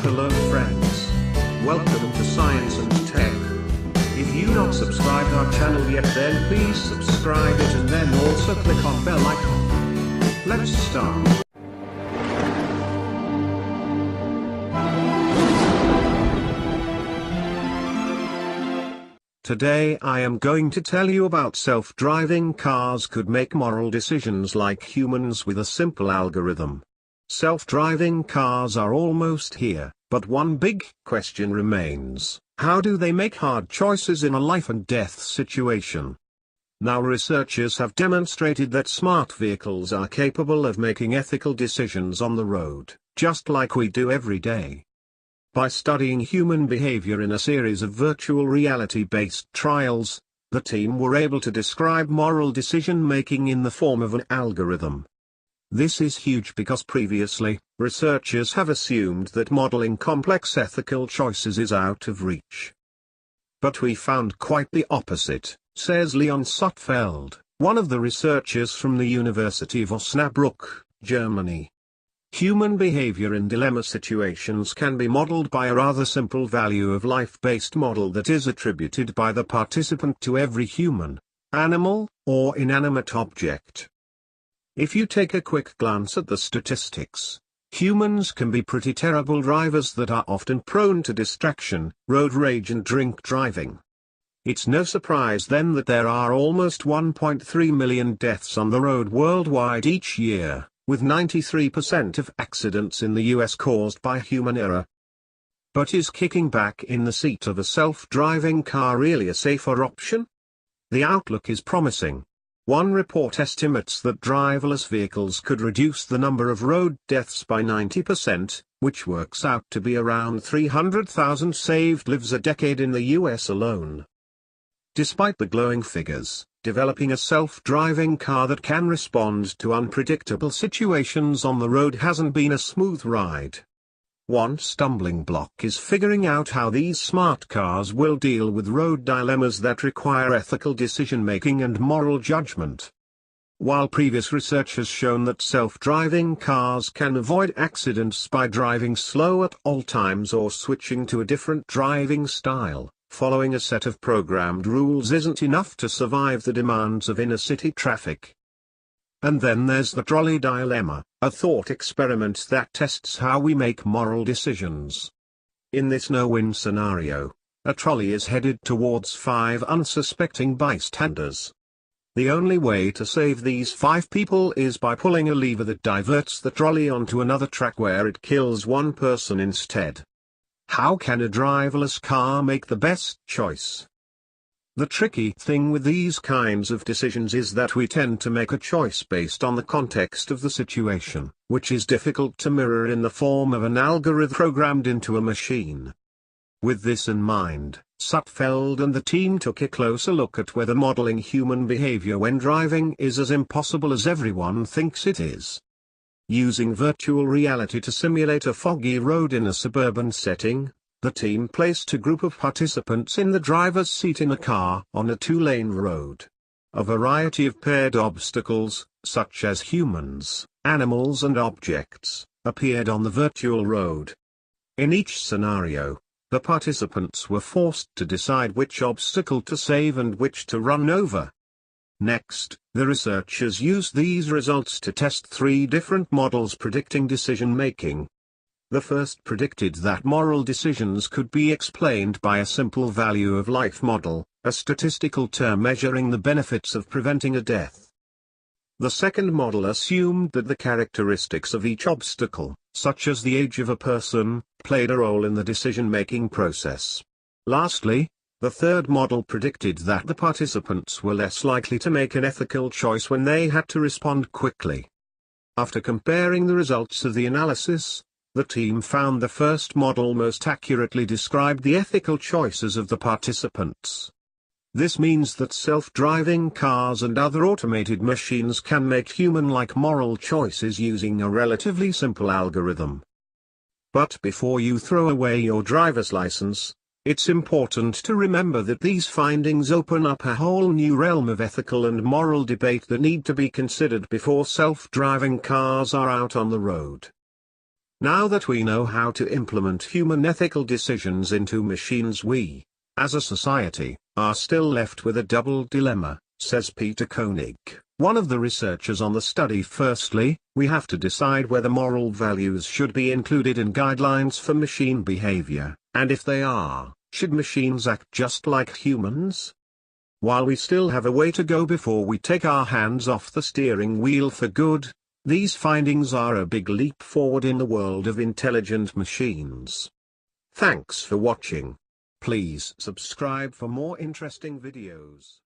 hello friends. Welcome to Science and Tech. If you not subscribed our channel yet, then please subscribe it and then also click on bell icon. Let's start. Today I am going to tell you about self-driving cars could make moral decisions like humans with a simple algorithm. Self-driving cars are almost here, but one big question remains: how do they make hard choices in a life and death situation? Now researchers have demonstrated that smart vehicles are capable of making ethical decisions on the road, just like we do every day. By studying human behavior in a series of virtual reality-based trials, the team were able to describe moral decision-making in the form of an algorithm. This is huge because previously, researchers have assumed that modeling complex ethical choices is out of reach. But we found quite the opposite, says Leon Sutfeld, one of the researchers from the University of Osnabrück, Germany. Human behavior in dilemma situations can be modeled by a rather simple value of life-based model that is attributed by the participant to every human, animal, or inanimate object. If you take a quick glance at the statistics, humans can be pretty terrible drivers that are often prone to distraction, road rage and drink driving. It's no surprise then that there are almost 1.3 million deaths on the road worldwide each year, with 93% of accidents in the US caused by human error. But is kicking back in the seat of a self-driving car really a safer option? The outlook is promising. One report estimates that driverless vehicles could reduce the number of road deaths by 90%, which works out to be around 300,000 saved lives a decade in the US alone. Despite the glowing figures, developing a self-driving car that can respond to unpredictable situations on the road hasn't been a smooth ride. One stumbling block is figuring out how these smart cars will deal with road dilemmas that require ethical decision-making and moral judgment. While previous research has shown that self-driving cars can avoid accidents by driving slow at all times or switching to a different driving style, following a set of programmed rules isn't enough to survive the demands of inner-city traffic. And then there's the trolley dilemma, a thought experiment that tests how we make moral decisions. In this no-win scenario, a trolley is headed towards 5 unsuspecting bystanders. The only way to save these 5 people is by pulling a lever that diverts the trolley onto another track where it kills one person instead. How can a driverless car make the best choice? The tricky thing with these kinds of decisions is that we tend to make a choice based on the context of the situation, which is difficult to mirror in the form of an algorithm programmed into a machine. With this in mind, Sutfeld and the team took a closer look at whether modeling human behavior when driving is as impossible as everyone thinks it is. Using virtual reality to simulate a foggy road in a suburban setting, the team placed a group of participants in the driver's seat in a car on a 2-lane road. A variety of paired obstacles, such as humans, animals and objects, appeared on the virtual road. In each scenario, the participants were forced to decide which obstacle to save and which to run over. Next, the researchers used these results to test 3 different models predicting decision-making. The first predicted that moral decisions could be explained by a simple value of life model, a statistical term measuring the benefits of preventing a death. The second model assumed that the characteristics of each obstacle, such as the age of a person, played a role in the decision-making process. Lastly, the third model predicted that the participants were less likely to make an ethical choice when they had to respond quickly. After comparing the results of the analysis, the team found the first model most accurately described the ethical choices of the participants. This means that self-driving cars and other automated machines can make human-like moral choices using a relatively simple algorithm. But before you throw away your driver's license, it's important to remember that these findings open up a whole new realm of ethical and moral debate that need to be considered before self-driving cars are out on the road. Now that we know how to implement human ethical decisions into machines, we, as a society, are still left with a double dilemma, says Peter Koenig, one of the researchers on the study. Firstly, we have to decide whether moral values should be included in guidelines for machine behavior, and if they are, should machines act just like humans? While we still have a way to go before we take our hands off the steering wheel for good, these findings are a big leap forward in the world of intelligent machines. Thanks for watching. Please subscribe for more interesting videos.